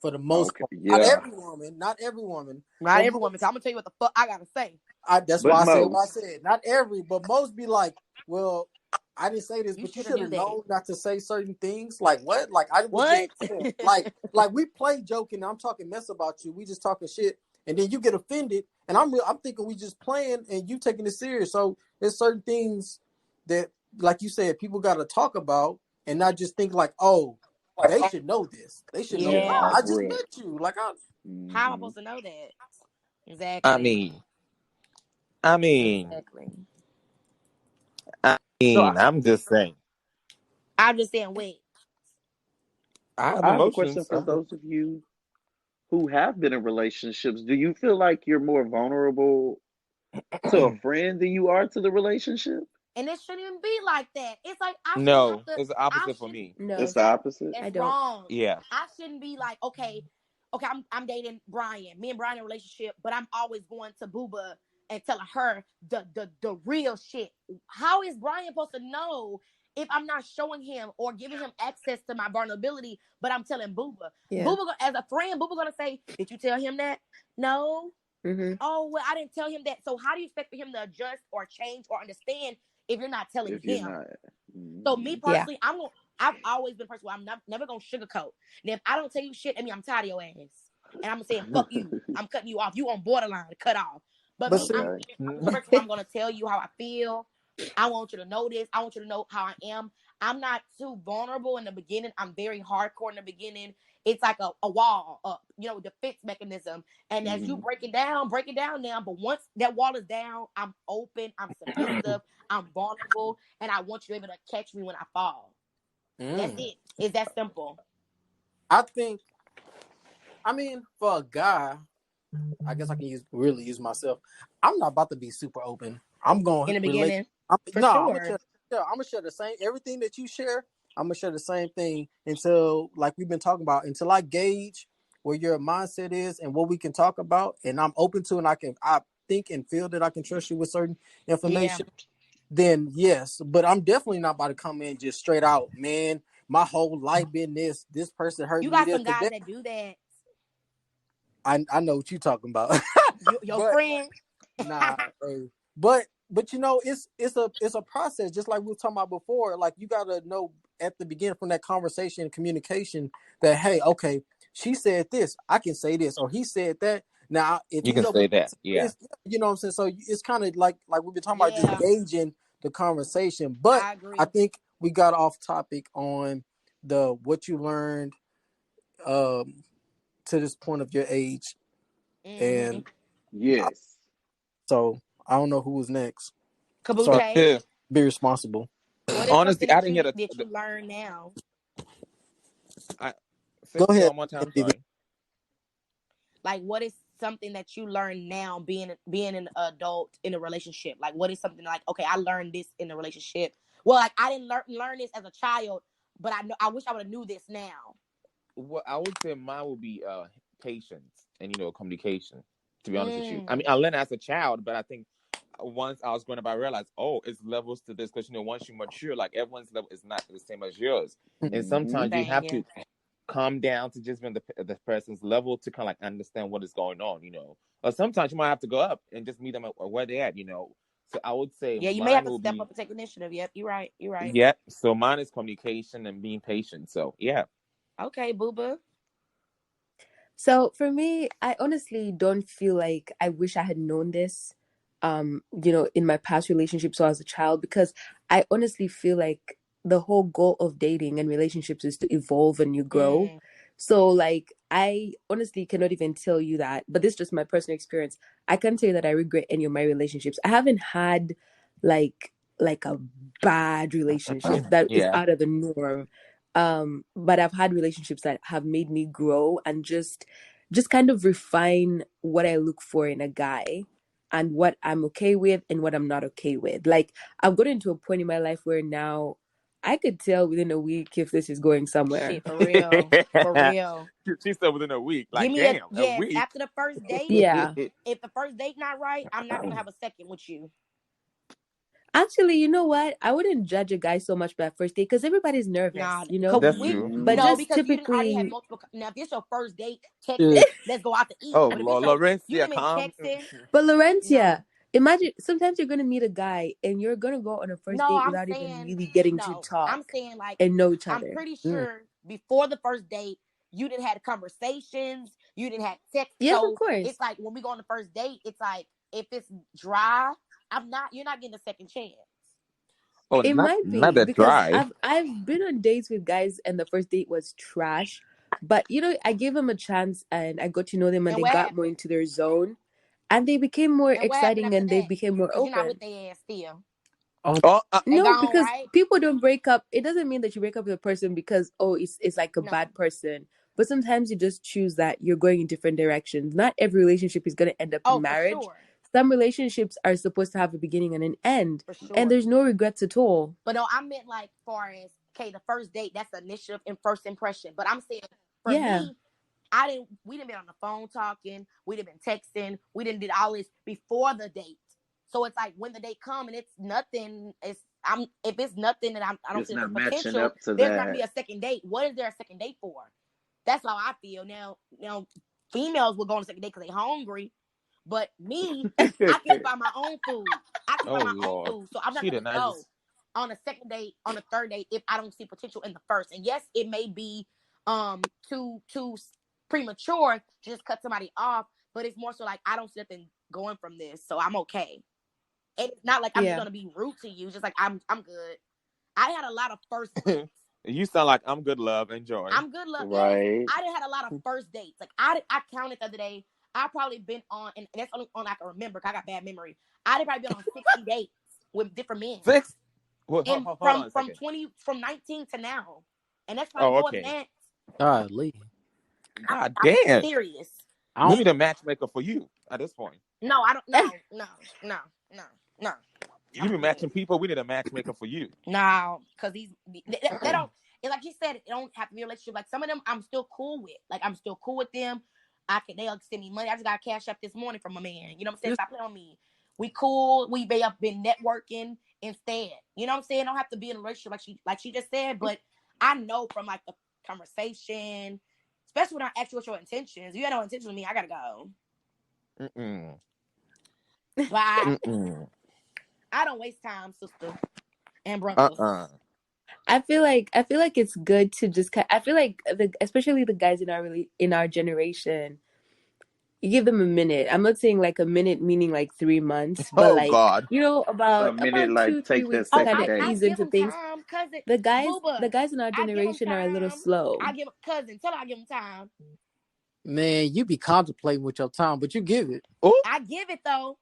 for the most part. Yeah. Not every woman. Not every woman. So I'm gonna tell you what the fuck I gotta say. That's why I said what I said. Not every, but most be like, well, I didn't say this, but you should have known not to say certain things. Like what? Like I was just like we play joking. I'm talking mess about you. We just talking shit, and then you get offended, and I'm thinking we just playing, and you taking it serious. So there's certain things that, like you said, people got to talk about, and not just think like, oh, they should know this. They should know. No, I just met you. Like how am I supposed to know that? Exactly. I mean, I'm just saying. Wait. I have a question for those of you who have been in relationships. Do you feel like you're more vulnerable to a friend than you are to the relationship? And it shouldn't even be like that. It's like it's the opposite for me. No, it's the opposite. It's wrong. Yeah, I shouldn't be like, okay, I'm dating Bryan. Me and Bryan in a relationship, but I'm always going to Buba and telling her the real shit. How is Bryan supposed to know if I'm not showing him or giving him access to my vulnerability, but I'm telling Buba? Yeah. Buba, as a friend, Buba gonna say, did you tell him that? No. Mm-hmm. Oh, well, I didn't tell him that. So how do you expect for him to adjust or change or understand if you're not telling him? So me personally, I've always been a person where I'm never gonna sugarcoat. And if I don't tell you shit, I mean I'm tired of your ass. And I'm saying fuck you. I'm cutting you off. You on borderline to cut off. But me, I'm the person where I'm gonna tell you how I feel. I want you to know this. I want you to know how I am. I'm not too vulnerable in the beginning. I'm very hardcore in the beginning. It's like a wall up, defense mechanism. And as you break it down now. But once that wall is down, I'm open, I'm submissive, I'm vulnerable, and I want you to be able to catch me when I fall. That's it. It's that simple. I think, for a guy, I guess I can use myself. I'm not about to be super open. I'm going in the beginning. I'm gonna share the same everything that you share. I'm gonna share the same thing until, like we've been talking about, until I gauge where your mindset is and what we can talk about, and I'm open to, and I think and feel that I can trust you with certain information. Yeah. Then yes, but I'm definitely not about to come in just straight out, man. My whole life been this person hurt me. You got some guys that do that. I know what you're talking about. Your friend. Nah, but it's a process, just like we were talking about before. Like you gotta know at the beginning from that conversation and communication that, hey, okay, she said this, I can say this, or he said that. Now if you can say that, yeah. You know what I'm saying? So it's kind of like we've been talking about, just gauging the conversation. But I think we got off topic on what you learned to this point of your age. And yes. So I don't know who was next. Sorry, be responsible. Honestly, I didn't hear that you learn now. Go ahead. One more time, sorry. Like, what is something that you learn now being an adult in a relationship? Like, what is something like, okay, I learned this in a relationship. Well, like I didn't learn this as a child, but I wish I would have knew this now. Well, I would say mine would be patience and communication. To be honest with you, I mean, I learned as a child, but I think once I was growing up, I realized, it's levels to this, because once you mature, like everyone's level is not the same as yours, and sometimes you have to calm down to just be on the person's level to kind of like understand what is going on, or sometimes you might have to go up and just meet them where they're at, So I would say, you may have to step up and take initiative. Yep, you're right. Yep. So mine is communication and being patient. So yeah. Okay, Buba. So for me, I honestly don't feel like I wish I had known this, in my past relationships or as a child, because I honestly feel like the whole goal of dating and relationships is to evolve and you grow. So like, I honestly cannot even tell you that, but this is just my personal experience. I can't tell you that I regret any of my relationships. I haven't had like a bad relationship that is out of the norm. But I've had relationships that have made me grow and just kind of refine what I look for in a guy and what I'm okay with and what I'm not okay with. Like, I've gotten to a point in my life where now I could tell within a week if this is going somewhere. Shit, for real. She said within a week. Like, give me a week. After the first date. Yeah. If the first date not right, I'm not gonna have a second with you. Actually, you know what? I wouldn't judge a guy so much by first date because everybody's nervous, Nah, you know? That's true. But no, just because you didn't already have typically, multiple. Now, if it's your first date, texting, Shit. let's go out to eat. Oh, But if it's you Laurencia, done been calm. texting, but no, Laurencia, imagine sometimes you're going to meet a guy and you're going to go on a first no, date I'm without even saying really getting to no. I'm talk saying like and know each I'm other. pretty Mm. sure before the first date, you didn't have conversations, you didn't have text. Yes, of So course. it's like when we go on the first date, it's like if it's dry, you're not getting a second chance. Oh, It might not be that because dry. I've been on dates with guys and the first date was trash, but you know, I gave them a chance and I got to know them and And they what got more happened? into their zone and they became more And what happened exciting after and they that? became more Because you're not with open. their ass still. Oh, Oh, They No, gone, because right? people don't break up. It doesn't mean that you break up with a person because it's like a No, bad person. But sometimes you just choose that you're going in different directions. Not every relationship is going to end up in oh, for marriage. sure, Some relationships are supposed to have a beginning and an end, for and sure. there's no regrets at all. But no, I meant like far as okay, the first date, that's the initiative and first impression. But I'm saying for Yeah, me, we didn't been on the phone talking, we didn't been texting, we didn't did all this before the date. So it's like when the date come and it's nothing, if it's nothing and I don't It's see not the matching potential, up to there's not gonna be that. a second date. What is there a second date for? That's how I feel. Now females will go on a second date because they hungry. But me, I can find my own food. I can oh find my own Lord. food. So I'm not She gonna did not go just. on a second date, on a third date, if I don't see potential in the first. And yes, it may be too premature to just cut somebody off, but it's more so like I don't see nothing going from this, so I'm okay. And it's not like I'm just yeah. gonna be rude to you. Just like I'm good. I had a lot of first dates. You sound like I'm good, love. Enjoy. I'm good luck. Yes, Right. I done had a lot of first dates. Like I counted the other day. I probably been on, and that's the only one I can remember. Cause I got bad memory. I done probably been on 60 dates with different men, Six. Well, and hold on from a second. 19 to now, and that's probably Oh, more than okay. that. golly. God I'm damn. serious. I We don't. need a matchmaker for you at this point. No, I don't. No. You be matching people. We need a matchmaker for you. No, because they don't. It's like you said, it don't have to be a relationship. Like some of them, I'm still cool with. Like I'm still cool with them. They'll send me money. I just got a cash up this morning from a man. You know what I'm saying? Stop playing on me. We cool. We may have been networking instead. You know what I'm saying? Don't have to be in a relationship like she just said. But I know from like the conversation, especially when I ask you what your intentions. You had no intentions with me. I gotta go. Mm-mm. Bye. Mm-mm. I don't waste time, sister and brothers. I feel like it's good to just. I feel like especially the guys in our generation, you give them a minute. I'm not saying like a minute meaning like 3 months, but Oh like God. you know A minute, about like 2-3 take that weeks to Oh, kind second of date. I ease give into him things. time, cousin. The Buba, guys in our I give him generation are a little time. slow. I give him cousin. Tell her I give him time. Man, you be contemplating with your time, but you give it. Oh. I give it though.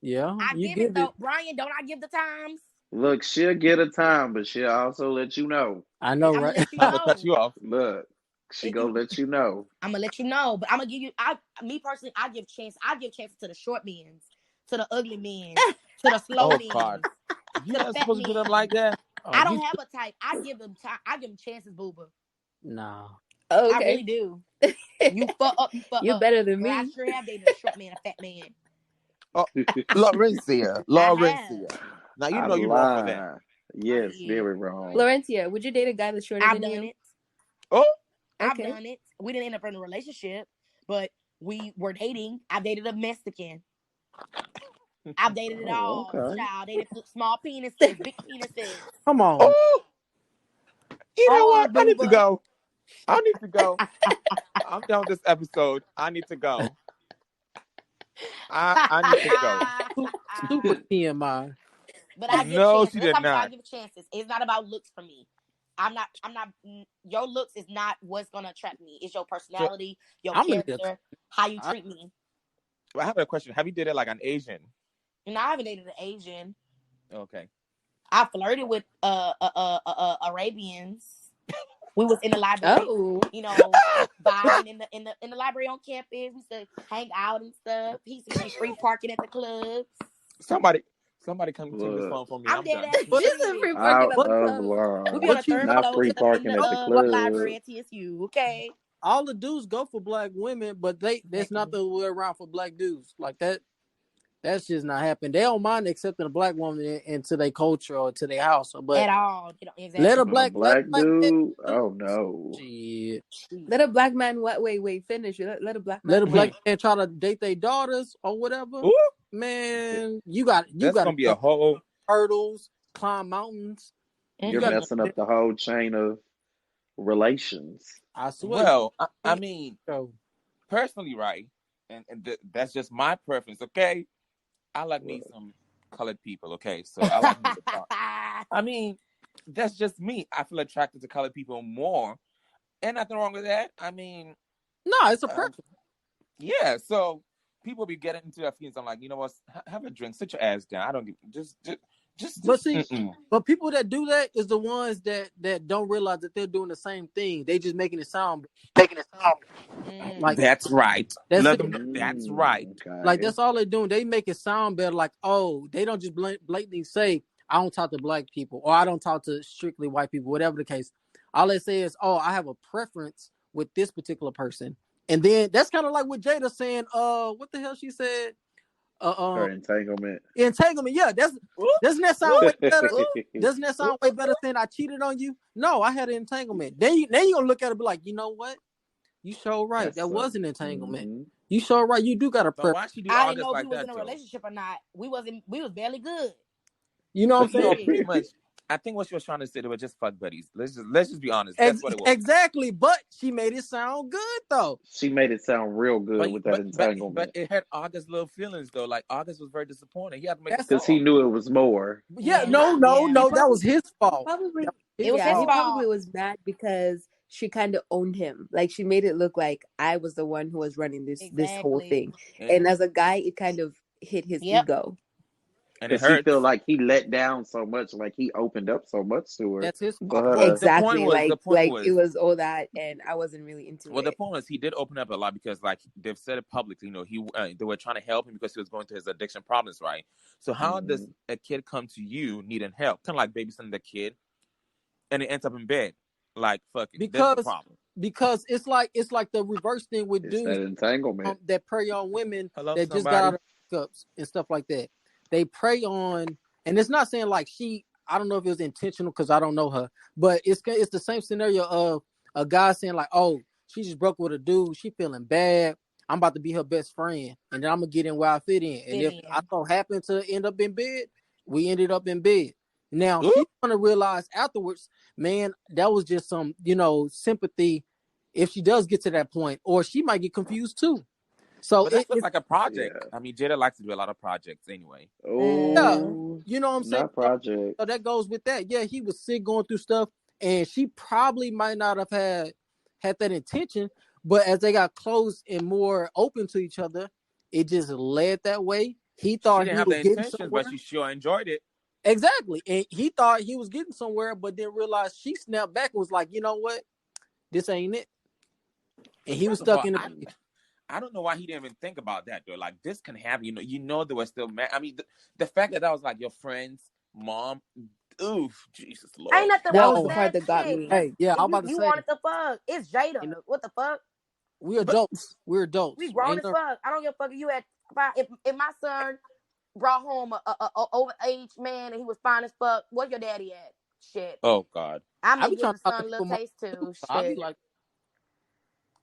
Yeah, I you give it give it. though. Brian, don't I give the times? Look, she'll get a time, but she'll also let you know. I know, I'm gonna right? let you I'm gonna cut know. you off. Look, she gonna let you know. I'm gonna let you know, but I'm gonna give you. Me personally, I give chance. I give chances to the short men, to the ugly men, to the slow Oh men, God. to You're the not fat supposed to do them men. like that. Oh, I you don't have a type. I give them time. I give them chances, Buba. nah. Oh, I really okay. do. You fuck up. You fuck You're up. better than Girl, I me. sure have dated a short man, a fat man. Oh, Laurencia. I have. Now you I know you're wrong for that. lie. Yes, Yeah. very wrong. Laurencia, would you date a guy that's shorter I've than done you? it. Oh. I've Okay. done it. We didn't end up in a relationship, but we were dating. I dated a Mexican. I've dated it Oh, all. okay. Child, dated small penises, big penises. Come on. Oh. You know All what? I need to Buba. go. I need to go. I'm done with this episode. I need to go. I need to go. Super TMI. But I give No, chances. she That's did how I'm saying. I not. give chances. It's not about looks for me. I'm not. Your looks is not what's gonna attract me. It's your So personality, your I'm gonna need character, how you I, treat me. I have a question. Have you did it like an Asian? And I haven't dated an Asian. Okay. I flirted with Arabians. We was in the library, Oh. vibing in the library on campus. We used to hang out and stuff. He used to give me free parking at the clubs. Somebody come take this Look, phone from me. I'm I'm dead done. ass but This is serious. free parking out at but the of club. We be on the line. but you third Not floor free in parking at the the library club. at TSU. Okay. all the dudes go for black women, but that's not the way around for black dudes like that. That's just not happening. They don't mind accepting a black woman into their culture or to their house, but at all. Exactly. let a But a black black man, dude? Oh no. shit. Let a black man wait, finish. Let a black Let man a black what? man try to date their daughters or whatever. Ooh, Man, you got that's to gonna be a whole. hurdles, climb mountains. You You're got Mm-mm. messing to. up the whole chain of relations. I swear. Well, I mean, So, personally, right, and that's just my preference. Okay, I like me Well, some colored people. Okay, so I like me the dark. I mean, that's just me. I feel attracted to colored people more, and nothing wrong with that. I mean, no, it's a uh, preference. yeah. So people be getting into their feelings. I'm like, you know what? Have a drink. Sit your ass down. I don't give. Just. But see, Mm-mm. but people that do that is the ones that don't realize that they're doing the same thing. They just making it sound like That's right. that's Let it. them know. That's right. Like okay. that's all they're doing. They make it sound better. Like, oh, they don't just blatantly say, "I don't talk to black people" or "I don't talk to strictly white people," whatever the case. All they say is, "Oh, I have a preference with this particular person," and then that's kind of like what Jada saying. What the hell she said? Her entanglement. Entanglement. Yeah, Ooh, doesn't that ooh, sound way better? ooh, Doesn't that ooh. sound way better saying I cheated on you? No, I had an entanglement. Then you gonna look at it and be like, you know what? You sure right. That That's was an entanglement. mm-hmm. You sure right. You do got a But preference. why she do I didn't August know if we like was that in a though? relationship or not. We was barely good. You know what I'm But you know, saying? pretty much. I think what she was trying to say, they were just fuck buddies. Let's just be honest. That's what it was. Exactly. But she made it sound good though. She made it sound real good But with that but entanglement. it had August little feelings though. Like August was very disappointed. He had to make the That's Because he song. knew it was more. yeah. Yeah, No, no, yeah. He no. That was probably his fault. probably That was his It was yeah, his he fault. probably fault. was mad because she kind of owned him. Like she made it look like I was the one who was running this whole Exactly. thing. And, And as a guy, it kind of hit his Yep. ego. and it Because he feel hurts. like he let down so much, like he opened up so much to her. That's his fault. But Well, Exactly. the point Like it was was all that and I wasn't really into well, the it. point was he did open up a lot because, like, they've said it publicly. You know, they were trying to help him because he was going through his addiction problems, right? So how does a kid come to you needing help, kind of like babysitting the kid, and it ends up in bed? Like, fuck it, that's the problem. Because it's like the reverse thing with it's dudes that entanglement. that prey on women Hello, that just got somebody. out of hookups and stuff like that. They prey on, and it's not saying like she. I don't know if it was intentional because I don't know her, but it's the same scenario of a guy saying like, "Oh, she just broke with a dude. She feeling bad. I'm about to be her best friend, and then I'm gonna get in where I fit in. And Fit if in. I don't happen to end up in bed, we ended up in bed. Now Ooh, she's gonna realize afterwards, man, that was just some sympathy. If she does get to that point, or she might get confused too. So but that feels it's like a project. Yeah. I mean, Jada likes to do a lot of projects anyway. yeah, Oh, you know what I'm saying. not So, project. so that goes with that. Yeah, he was sick going through stuff, and she probably might not have had that intention, but as they got close and more open to each other, it just led that way. He She thought didn't he have the was getting intentions, but somewhere. she sure enjoyed it. Exactly, and he thought he was getting somewhere, but then realized she snapped back and was like, you know what, this ain't it, and he was First of stuck all, in I don't know why he didn't even think about that though. Like this can happen. You know they were still mad. I mean, the fact that was like your friend's mom. Oof, Jesus Ain't Lord. nothing That wrong was with the well, part that that got shit. me. hey, yeah, If I'm about to you say, wanted to fuck, it's Jada. What the fuck? we're But adults. We're We adults. grown Ain't as no, fuck. I don't give a fuck if you had if my son brought home a overage man and he was fine as fuck. Where your daddy at? Shit. oh God, I I may be give trying the to talk to son a little people. taste too. So I be Shit. like,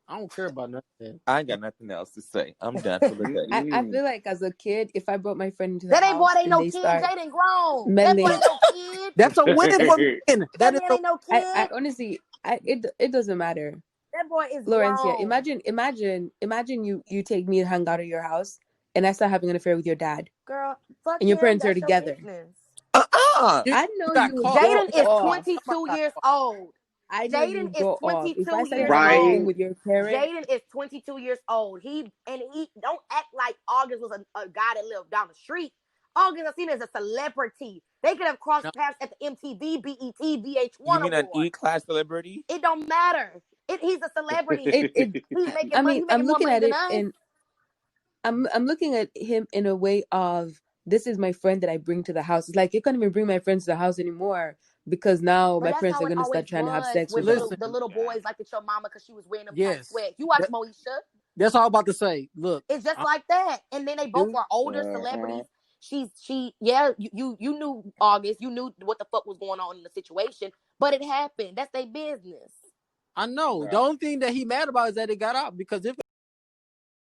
I don't care about nothing. I ain't got nothing else to say. I'm done for the day. I feel like as a kid, if I brought my friend into the That ain't boy house ain't and no they kid. start Jaden grown. That boy meddling, ain't no kid. That's a win for men. That That is man a ain't no I kid. honestly it doesn't matter. That boy is Laurencia, grown. imagine you take me and hang out at your house and I start having an affair with your dad Girl, fuck and your him. parents are That's your together. business. you I know got you would caught. go Jaden is off. 22 Somebody years got old. I know you Jaden would is go off. If I 22 started years having a thing Right? old. with your parent, Jaden is 22 years old. He don't act like August was a guy that lived down the street. August is seen as a celebrity. They could have crossed no, paths at the MTV, BET, VH1 You mean an award. E-class celebrity? It don't matter. He's a celebrity. it He's making I money. mean, He's making more money than us. I'm looking at him in a way of this is my friend that I bring to the house. It's like you can't even bring my friends to the house anymore because now But my that's parents how are it gonna always start trying to have was sex with with the them. listen. the little God. boys like at your mama because she was wearing them tight Yes, sweats. You watch that, Moesha. That's all I'm about to say. Look, it's just like that. And then they both are older celebrities. You knew August, you knew what the fuck was going on in the situation, but it happened. That's their business. I know. The only thing that he mad about is that it got out, because if